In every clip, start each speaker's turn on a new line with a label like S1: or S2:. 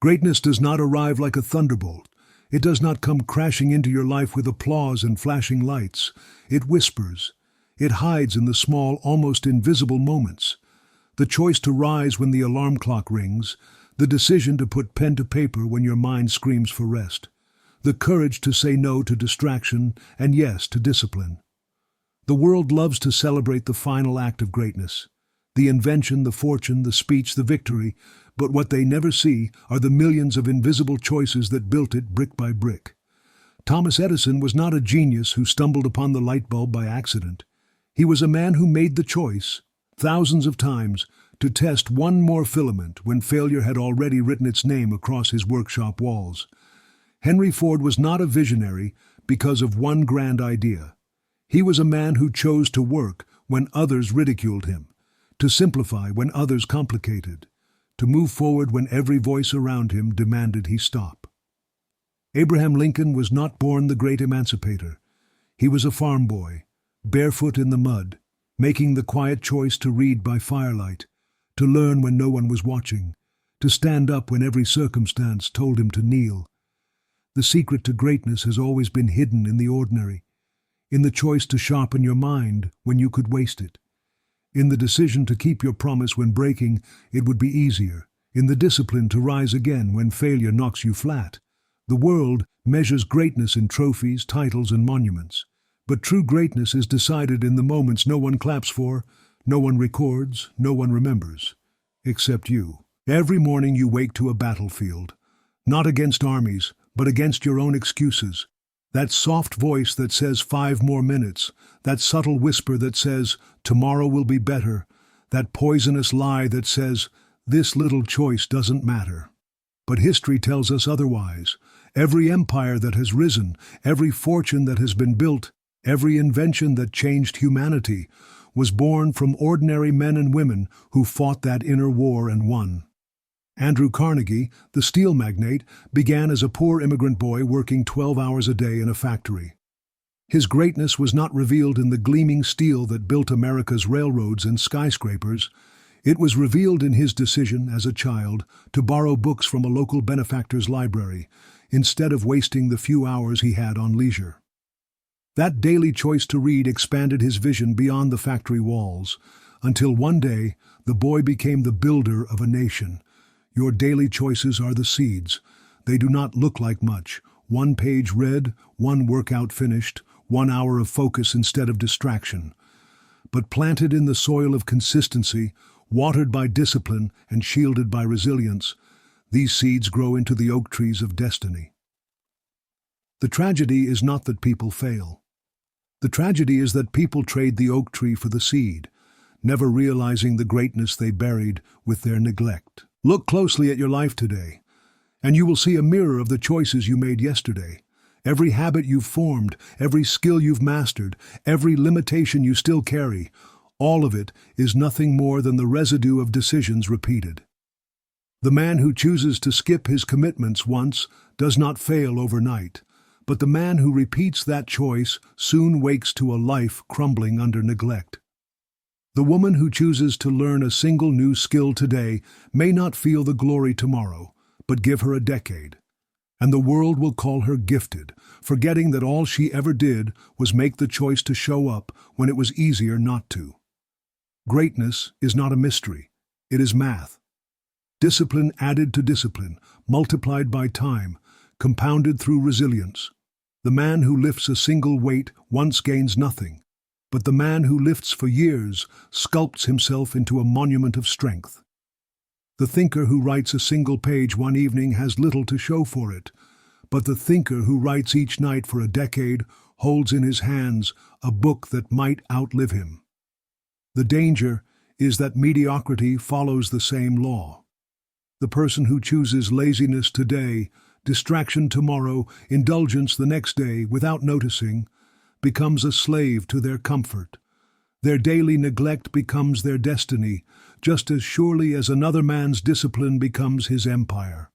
S1: Greatness does not arrive like a thunderbolt. It does not come crashing into your life with applause and flashing lights. It whispers. It hides in the small, almost invisible moments. The choice to rise when the alarm clock rings, the decision to put pen to paper when your mind screams for rest, the courage to say no to distraction and yes to discipline. The world loves to celebrate the final act of greatness, the invention, the fortune, the speech, the victory, but what they never see are the millions of invisible choices that built it brick by brick. Thomas Edison was not a genius who stumbled upon the light bulb by accident. He was a man who made the choice, thousands of times, to test one more filament when failure had already written its name across his workshop walls. Henry Ford was not a visionary because of one grand idea. He was a man who chose to work when others ridiculed him, to simplify when others complicated, to move forward when every voice around him demanded he stop. Abraham Lincoln was not born the great emancipator. He was a farm boy, barefoot in the mud, making the quiet choice to read by firelight, to learn when no one was watching, to stand up when every circumstance told him to kneel. The secret to greatness has always been hidden in the ordinary, in the choice to sharpen your mind when you could waste it, in the decision to keep your promise when breaking it would be easier, in the discipline to rise again when failure knocks you flat. The world measures greatness in trophies, titles, and monuments. But true greatness is decided in the moments no one claps for, no one records, no one remembers, except you. Every morning you wake to a battlefield, not against armies, but against your own excuses. That soft voice that says 5 more minutes, that subtle whisper that says tomorrow will be better, that poisonous lie that says this little choice doesn't matter. But history tells us otherwise. Every empire that has risen, every fortune that has been built, every invention that changed humanity was born from ordinary men and women who fought that inner war and won. Andrew Carnegie, the steel magnate, began as a poor immigrant boy working 12 hours a day in a factory. His greatness was not revealed in the gleaming steel that built America's railroads and skyscrapers. It was revealed in his decision as a child to borrow books from a local benefactor's library instead of wasting the few hours he had on leisure. That daily choice to read expanded his vision beyond the factory walls, until one day the boy became the builder of a nation. Your daily choices are the seeds. They do not look like much. 1 page read, 1 workout finished, 1 hour of focus instead of distraction. But planted in the soil of consistency, watered by discipline and shielded by resilience, these seeds grow into the oak trees of destiny. The tragedy is not that people fail. The tragedy is that people trade the oak tree for the seed, never realizing the greatness they buried with their neglect. Look closely at your life today, and you will see a mirror of the choices you made yesterday. Every habit you've formed, every skill you've mastered, every limitation you still carry, all of it is nothing more than the residue of decisions repeated. The man who chooses to skip his commitments once does not fail overnight, but the man who repeats that choice soon wakes to a life crumbling under neglect. The woman who chooses to learn a single new skill today may not feel the glory tomorrow, but give her a decade, and the world will call her gifted, forgetting that all she ever did was make the choice to show up when it was easier not to. Greatness is not a mystery, it is math. Discipline added to discipline, multiplied by time, compounded through resilience. The man who lifts a single weight once gains nothing, but the man who lifts for years sculpts himself into a monument of strength. The thinker who writes a single page one evening has little to show for it, but the thinker who writes each night for a decade holds in his hands a book that might outlive him. The danger is that mediocrity follows the same law. The person who chooses laziness today, distraction tomorrow, indulgence the next day without noticing, becomes a slave to their comfort. Their daily neglect becomes their destiny, just as surely as another man's discipline becomes his empire.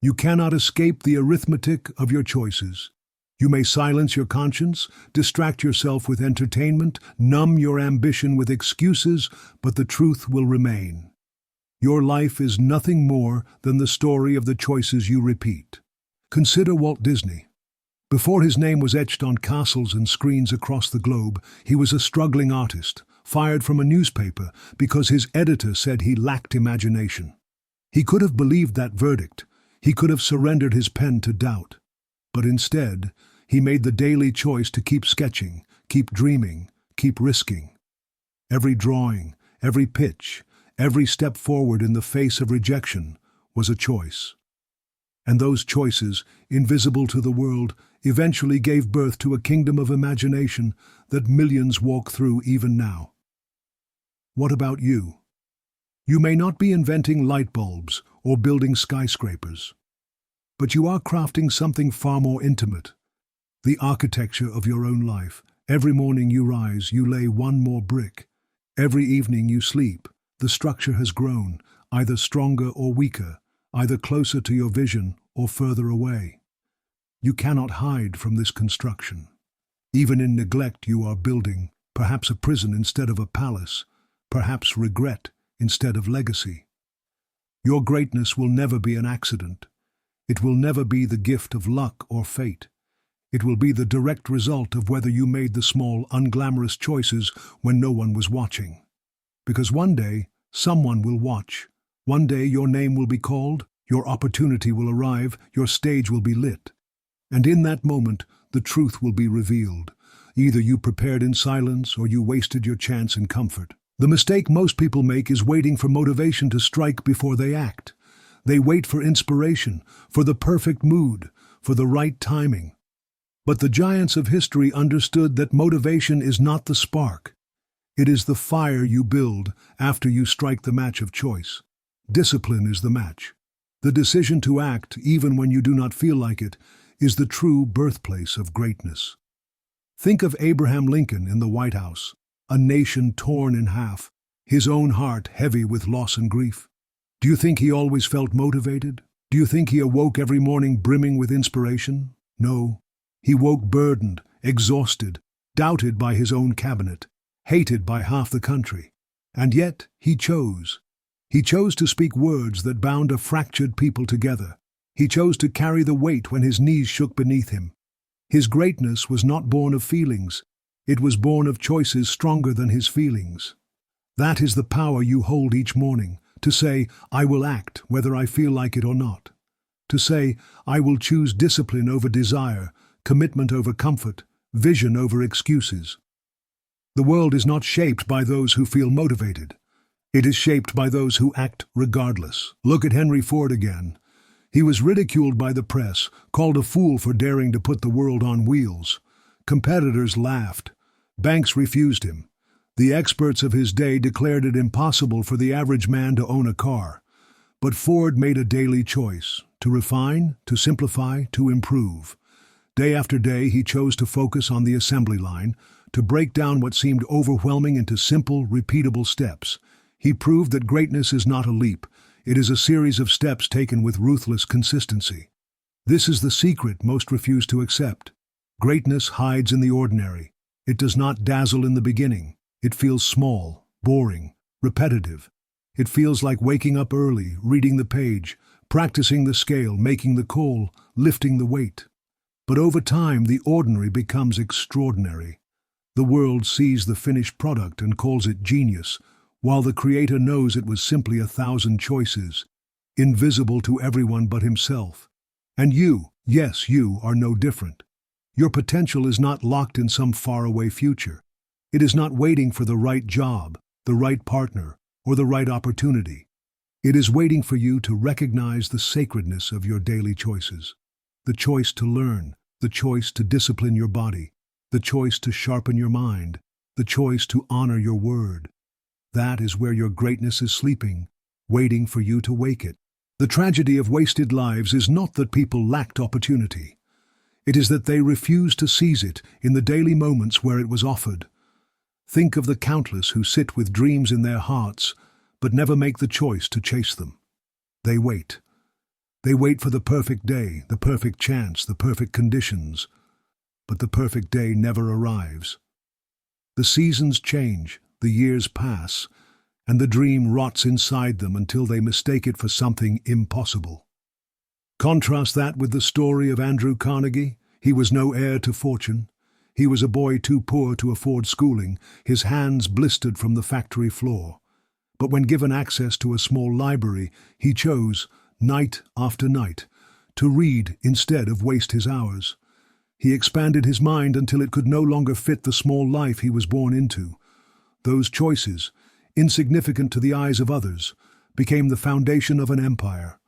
S1: You cannot escape the arithmetic of your choices. You may silence your conscience, distract yourself with entertainment, numb your ambition with excuses, but the truth will remain. Your life is nothing more than the story of the choices you repeat. Consider Walt Disney. Before his name was etched on castles and screens across the globe, he was a struggling artist, fired from a newspaper because his editor said he lacked imagination. He could have believed that verdict. He could have surrendered his pen to doubt. But instead, he made the daily choice to keep sketching, keep dreaming, keep risking. Every drawing, every pitch, every step forward in the face of rejection was a choice. And those choices, invisible to the world, eventually gave birth to a kingdom of imagination that millions walk through even now. What about you? You may not be inventing light bulbs or building skyscrapers, but you are crafting something far more intimate, the architecture of your own life. Every morning you rise, you lay one more brick. Every evening you sleep, the structure has grown, either stronger or weaker, either closer to your vision or further away. You cannot hide from this construction. Even in neglect you are building, perhaps a prison instead of a palace, perhaps regret instead of legacy. Your greatness will never be an accident. It will never be the gift of luck or fate. It will be the direct result of whether you made the small, unglamorous choices when no one was watching. Because one day, someone will watch. One day your name will be called, your opportunity will arrive, your stage will be lit. And in that moment, the truth will be revealed. Either you prepared in silence or you wasted your chance in comfort. The mistake most people make is waiting for motivation to strike before they act. They wait for inspiration, for the perfect mood, for the right timing. But the giants of history understood that motivation is not the spark. It is the fire you build after you strike the match of choice. Discipline is the match. The decision to act, even when you do not feel like it, is the true birthplace of greatness. Think of Abraham Lincoln in the White House, a nation torn in half, his own heart heavy with loss and grief. Do you think he always felt motivated? Do you think he awoke every morning brimming with inspiration? No. He woke burdened, exhausted, doubted by his own cabinet, hated by half the country. And yet he chose. He chose to speak words that bound a fractured people together. He chose to carry the weight when his knees shook beneath him. His greatness was not born of feelings. It was born of choices stronger than his feelings. That is the power you hold each morning, to say, I will act whether I feel like it or not. To say, I will choose discipline over desire, commitment over comfort, vision over excuses. The world is not shaped by those who feel motivated. It is shaped by those who act regardless. Look at Henry Ford again. He was ridiculed by the press, called a fool for daring to put the world on wheels. Competitors laughed. Banks refused him. The experts of his day declared it impossible for the average man to own a car. But Ford made a daily choice, to refine, to simplify, to improve. Day after day, he chose to focus on the assembly line, to break down what seemed overwhelming into simple, repeatable steps. He proved that greatness is not a leap. It is a series of steps taken with ruthless consistency. This is the secret most refuse to accept. Greatness hides in the ordinary. It does not dazzle in the beginning. It feels small, boring, repetitive. It feels like waking up early, reading the page, practicing the scale, making the call, lifting the weight. But over time, the ordinary becomes extraordinary. The world sees the finished product and calls it genius, while the creator knows it was simply 1,000 choices, invisible to everyone but himself. And you, yes, you are no different. Your potential is not locked in some faraway future. It is not waiting for the right job, the right partner, or the right opportunity. It is waiting for you to recognize the sacredness of your daily choices. The choice to learn, the choice to discipline your body, the choice to sharpen your mind, the choice to honor your word. That is where your greatness is sleeping, waiting for you to wake it. The tragedy of wasted lives is not that people lacked opportunity. It is that they refused to seize it in the daily moments where it was offered. Think of the countless who sit with dreams in their hearts, but never make the choice to chase them. They wait. They wait for the perfect day, the perfect chance, the perfect conditions. But the perfect day never arrives. The seasons change, the years pass. and the dream rots inside them until they mistake it for something impossible. Contrast that with the story of Andrew Carnegie. He was no heir to fortune. He was a boy too poor to afford schooling, his hands blistered from the factory floor. But when given access to a small library, he chose, night after night, to read instead of waste his hours. He expanded his mind until it could no longer fit the small life he was born into. Those choices, insignificant to the eyes of others, became the foundation of an empire.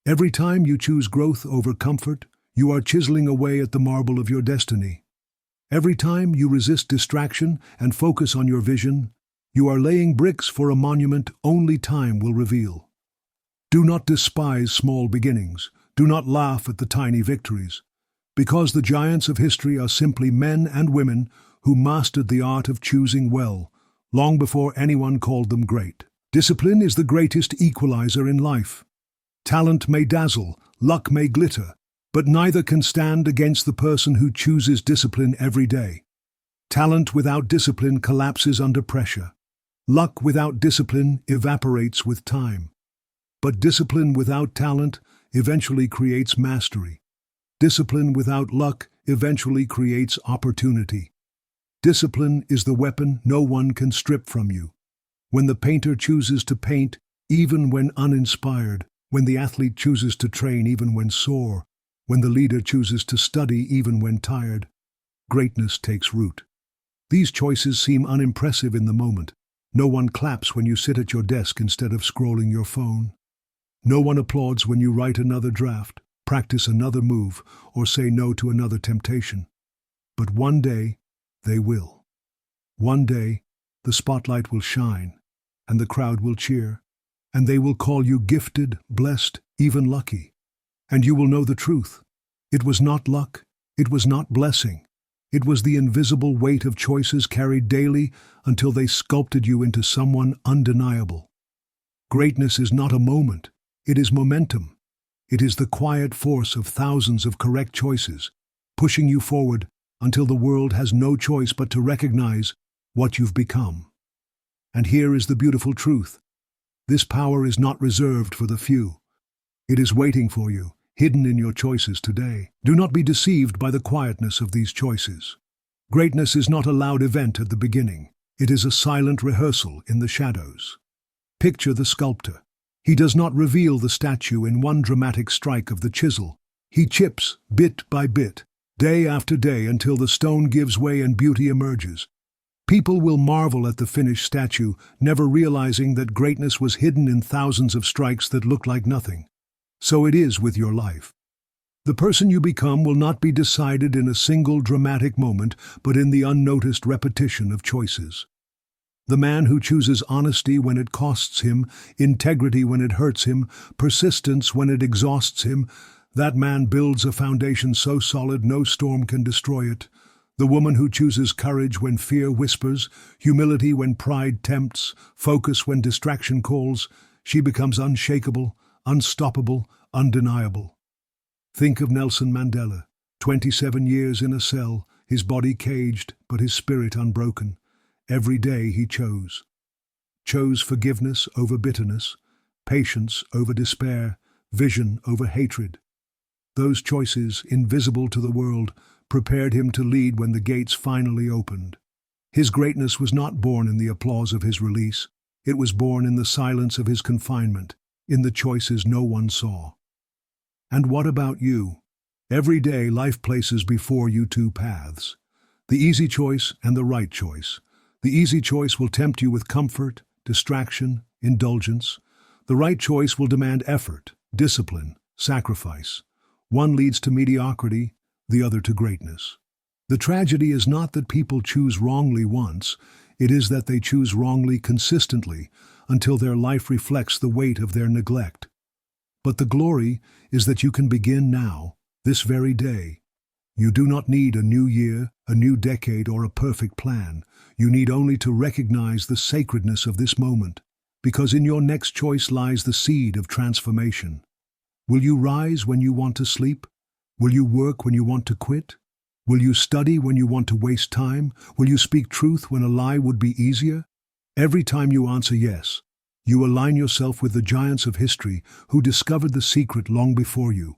S1: Every time you choose growth over comfort, you are chiseling away at the marble of your destiny. Every time you resist distraction and focus on your vision, you are laying bricks for a monument only time will reveal. Do not despise small beginnings. Do not laugh at the tiny victories, because the giants of history are simply men and women who mastered the art of choosing well, long before anyone called them great. Discipline is the greatest equalizer in life. Talent may dazzle, luck may glitter, but neither can stand against the person who chooses discipline every day. Talent without discipline collapses under pressure. Luck without discipline evaporates with time. But discipline without talent eventually creates mastery. Discipline without luck eventually creates opportunity. Discipline is the weapon no one can strip from you. When the painter chooses to paint, even when uninspired, when the athlete chooses to train even when sore, when the leader chooses to study even when tired, greatness takes root. These choices seem unimpressive in the moment. No one claps when you sit at your desk instead of scrolling your phone. No one applauds when you write another draft, practice another move, or say no to another temptation. But one day, they will. One day, the spotlight will shine, and the crowd will cheer, and they will call you gifted, blessed, even lucky. And you will know the truth. It was not luck, it was not blessing. It was the invisible weight of choices carried daily until they sculpted you into someone undeniable. Greatness is not a moment, it is momentum. It is the quiet force of thousands of correct choices, pushing you forward until the world has no choice but to recognize what you've become. And here is the beautiful truth. This power is not reserved for the few. It is waiting for you, hidden in your choices today. Do not be deceived by the quietness of these choices. Greatness is not a loud event at the beginning. It is a silent rehearsal in the shadows. Picture the sculptor. He does not reveal the statue in one dramatic strike of the chisel. He chips, bit by bit, day after day until the stone gives way and beauty emerges. People will marvel at the finished statue, never realizing that greatness was hidden in thousands of strikes that look like nothing. So it is with your life. The person you become will not be decided in a single dramatic moment, but in the unnoticed repetition of choices. The man who chooses honesty when it costs him, integrity when it hurts him, persistence when it exhausts him, that man builds a foundation so solid no storm can destroy it. The woman who chooses courage when fear whispers, humility when pride tempts, focus when distraction calls, she becomes unshakable, unstoppable, undeniable. Think of Nelson Mandela, 27 years in a cell, his body caged, but his spirit unbroken. Every day he chose forgiveness over bitterness, patience over despair, vision over hatred. Those choices, invisible to the world, prepared him to lead when the gates finally opened. His greatness was not born in the applause of his release. It was born in the silence of his confinement, in the choices no one saw. And what about you? Every day life places before you two paths, the easy choice and the right choice. The easy choice will tempt you with comfort, distraction, indulgence. The right choice will demand effort, discipline, sacrifice. One leads to mediocrity, the other to greatness. The tragedy is not that people choose wrongly once, it is that they choose wrongly consistently until their life reflects the weight of their neglect. But the glory is that you can begin now, this very day. You do not need a new year, a new decade, or a perfect plan. You need only to recognize the sacredness of this moment, because in your next choice lies the seed of transformation. Will you rise when you want to sleep? Will you work when you want to quit? Will you study when you want to waste time? Will you speak truth when a lie would be easier? Every time you answer yes, you align yourself with the giants of history who discovered the secret long before you.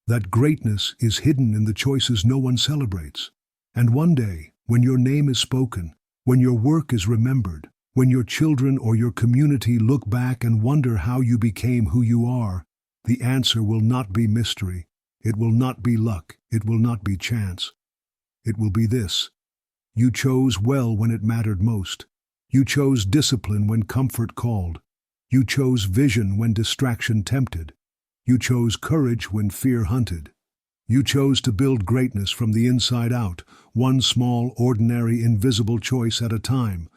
S1: That greatness is hidden in the choices no one celebrates. And one day, when your name is spoken, when your work is remembered, when your children or your community look back and wonder how you became who you are, the answer will not be mystery. It will not be luck. It will not be chance. It will be this: you chose well when it mattered most. You chose discipline when comfort called. You chose vision when distraction tempted. You chose courage when fear hunted. You chose to build greatness from the inside out, one small, ordinary, invisible choice at a time.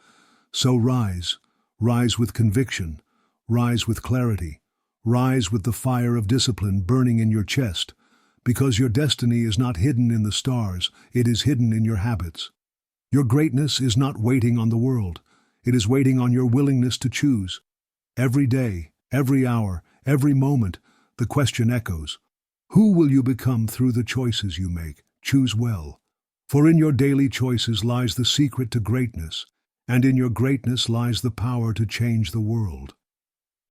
S1: So rise. Rise with conviction. Rise with clarity. Rise with the fire of discipline burning in your chest. Because your destiny is not hidden in the stars, it is hidden in your habits. Your greatness is not waiting on the world. It is waiting on your willingness to choose. Every day, every hour, every moment, the question echoes: who will you become through the choices you make? Choose well. For in your daily choices lies the secret to greatness, and in your greatness lies the power to change the world.